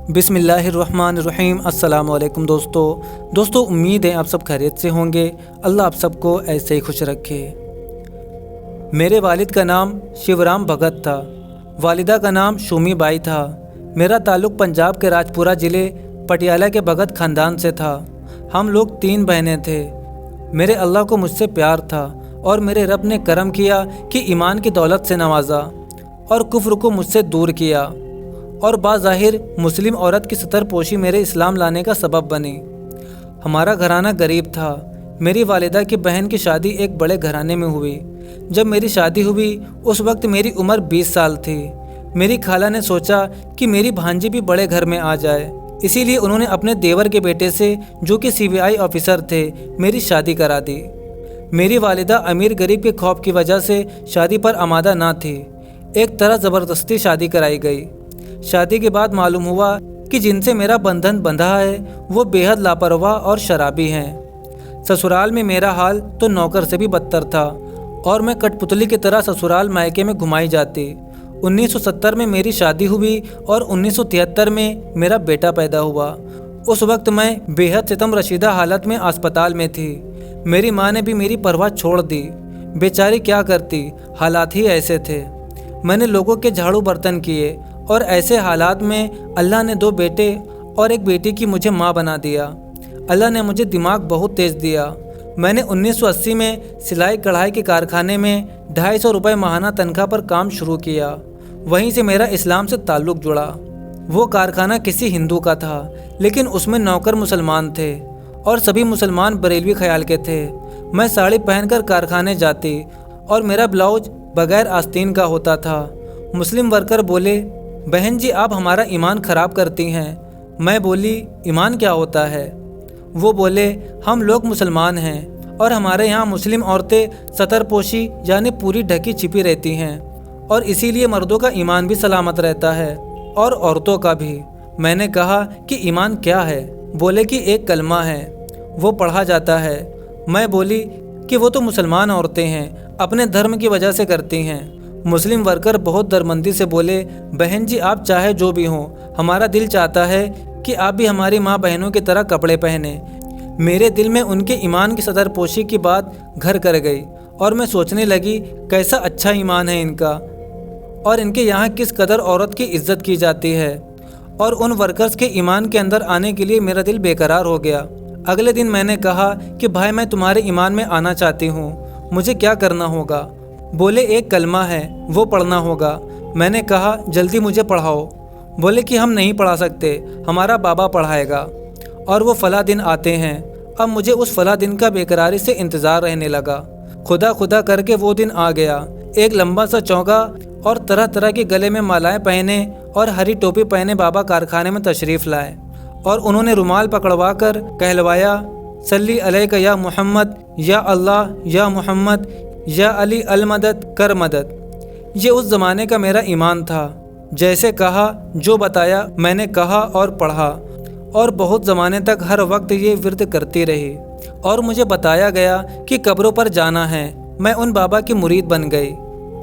بسم اللہ الرحمن الرحیم۔ السلام علیکم دوستو امید ہے آپ سب خیریت سے ہوں گے۔ اللہ آپ سب کو ایسے ہی خوش رکھے۔ میرے والد کا نام شیورام بھگت تھا، والدہ کا نام شومی بائی تھا۔ میرا تعلق پنجاب کے راجپورہ ضلع پٹیالہ کے بھگت خاندان سے تھا۔ ہم لوگ 3 بہنیں تھے۔ میرے اللہ کو مجھ سے پیار تھا اور میرے رب نے کرم کیا کہ ایمان کی دولت سے نوازا اور کفر کو مجھ سے دور کیا، اور بظاہر مسلم عورت کی ستر پوشی میرے اسلام لانے کا سبب بنی۔ ہمارا گھرانہ غریب تھا۔ میری والدہ کی بہن کی شادی ایک بڑے گھرانے میں ہوئی۔ جب میری شادی ہوئی اس وقت میری عمر 20 سال تھی۔ میری خالہ نے سوچا کہ میری بھانجی بھی بڑے گھر میں آ جائے، اسی لیے انہوں نے اپنے دیور کے بیٹے سے، جو کہ CBI آفیسر تھے، میری شادی کرا دی۔ میری والدہ امیر غریب کے خوف کی وجہ سے شادی پر آمادہ نہ تھی۔ ایک طرح زبردستی شادی کرائی گئی۔ شادی کے بعد معلوم ہوا کہ جن سے میرا بندھن بندھا ہے وہ بے حد لاپرواہ اور شرابی ہیں۔ سسرال میں میرا حال تو نوکر سے بھی بدتر تھا اور میں کٹ پتلی کی طرح سسرال مائکے میں گھمائی جاتی۔ 1970 میں میری شادی ہوئی اور 1973 میں میرا بیٹا پیدا ہوا۔ اس وقت میں بے حد ستم رشیدہ حالت میں اسپتال میں تھی۔ میری ماں نے بھی میری پرواہ چھوڑ دی۔ بیچاری کیا کرتی، حالات ہی ایسے تھے۔ میں نے لوگوں کے جھاڑو برتن کیے اور ایسے حالات میں اللہ نے 2 بیٹے اور ایک بیٹی کی مجھے ماں بنا دیا۔ اللہ نے مجھے دماغ بہت تیز دیا۔ میں نے 1980 میں سلائی کڑھائی کے کارخانے میں 250 روپے ماہانہ تنخواہ پر کام شروع کیا۔ وہیں سے میرا اسلام سے تعلق جڑا۔ وہ کارخانہ کسی ہندو کا تھا، لیکن اس میں نوکر مسلمان تھے اور سبھی مسلمان بریلوی خیال کے تھے۔ میں ساڑی پہن کر کارخانے جاتی اور میرا بلاؤز بغیر آستین کا ہوتا تھا۔ مسلم ورکر بولے، بہن جی آپ ہمارا ایمان خراب کرتی ہیں۔ میں بولی، ایمان کیا ہوتا ہے؟ وہ بولے، ہم لوگ مسلمان ہیں اور ہمارے یہاں مسلم عورتیں ستر پوشی یعنی پوری ڈھکی چھپی رہتی ہیں، اور اسی لیے مردوں کا ایمان بھی سلامت رہتا ہے اور عورتوں کا بھی۔ میں نے کہا کہ ایمان کیا ہے؟ بولے کہ ایک کلمہ ہے، وہ پڑھا جاتا ہے۔ میں بولی کہ وہ تو مسلمان عورتیں ہیں، اپنے دھرم کی وجہ سے کرتی ہیں۔ مسلم ورکر بہت درمندی سے بولے، بہن جی آپ چاہے جو بھی ہوں، ہمارا دل چاہتا ہے کہ آپ بھی ہماری ماں بہنوں کی طرح کپڑے پہنیں۔ میرے دل میں ان کے ایمان کی ستر پوشی کی بات گھر کر گئی اور میں سوچنے لگی کیسا اچھا ایمان ہے ان کا، اور ان کے یہاں کس قدر عورت کی عزت کی جاتی ہے، اور ان ورکرز کے ایمان کے اندر آنے کے لیے میرا دل بے قرار ہو گیا۔ اگلے دن میں نے کہا کہ بھائی میں تمہارے ایمان میں آنا چاہتی ہوں، مجھے کیا کرنا ہوگا؟ بولے ایک کلمہ ہے، وہ پڑھنا ہوگا۔ میں نے کہا جلدی مجھے پڑھاؤ۔ بولے کہ ہم نہیں پڑھا سکتے، ہمارا بابا پڑھائے گا، اور وہ فلاں دن آتے ہیں۔ اب مجھے اس فلاں دن کا بے قراری سے انتظار رہنے لگا۔ خدا خدا کر کے وہ دن آ گیا۔ ایک لمبا سا چونگا اور طرح طرح کے گلے میں مالائیں پہنے اور ہری ٹوپی پہنے بابا کارخانے میں تشریف لائے، اور انہوں نے رومال پکڑوا کر کہلوایا، صلی علیک یا محمد، یا اللہ، یا محمد، یا علی المدد کر مدد۔ یہ اس زمانے کا میرا ایمان تھا۔ جیسے کہا، جو بتایا میں نے کہا اور پڑھا، اور بہت زمانے تک ہر وقت یہ ورد کرتی رہی، اور مجھے بتایا گیا کہ قبروں پر جانا ہے۔ میں ان بابا کی مرید بن گئی،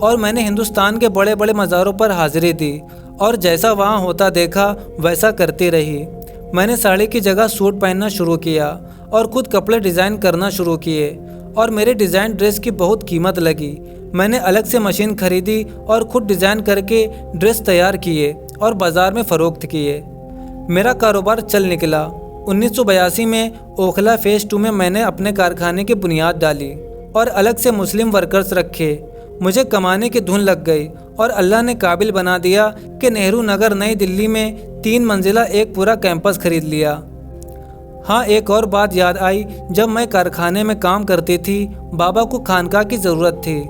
اور میں نے ہندوستان کے بڑے بڑے مزاروں پر حاضری دی، اور جیسا وہاں ہوتا دیکھا ویسا کرتی رہی۔ میں نے ساڑی کی جگہ سوٹ پہننا شروع کیا اور خود کپڑے ڈیزائن کرنا شروع کیے، اور میرے ڈیزائن ڈریس کی بہت قیمت لگی۔ میں نے الگ سے مشین خریدی اور خود ڈیزائن کر کے ڈریس تیار کیے اور بازار میں فروخت کیے۔ میرا کاروبار چل نکلا۔ 1982 میں اوکھلا فیز 2 میں نے اپنے کارخانے کی بنیاد ڈالی اور الگ سے مسلم ورکرز رکھے۔ مجھے کمانے کی دھن لگ گئی اور اللہ نے قابل بنا دیا کہ نہرو نگر نئی دلی میں 3 منزلہ ایک پورا کیمپس خرید لیا۔ ہاں ایک اور بات یاد آئی، جب میں کارخانے میں کام کرتی تھی بابا کو خانقاہ کی ضرورت تھی۔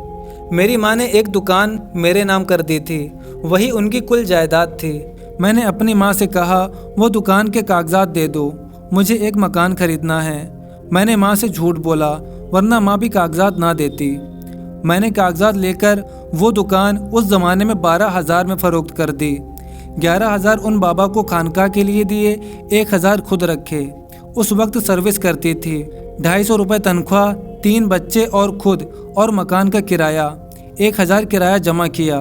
میری ماں نے ایک دکان میرے نام کر دی تھی، وہی ان کی کل جائیداد تھی۔ میں نے اپنی ماں سے کہا وہ دکان کے کاغذات دے دو، مجھے ایک مکان خریدنا ہے۔ میں نے ماں سے جھوٹ بولا، ورنہ ماں بھی کاغذات نہ دیتی۔ میں نے کاغذات لے کر وہ دکان اس زمانے میں 12,000 میں فروخت کر دی۔ 11,000 ان بابا کو خانقاہ کے لیے دیے، 1,000 خود رکھے۔ اس وقت سروس کرتی تھی، 250 روپے تنخواہ، 3 بچے اور خود، اور مکان کا کرایہ 1,000 کرایہ جمع کیا،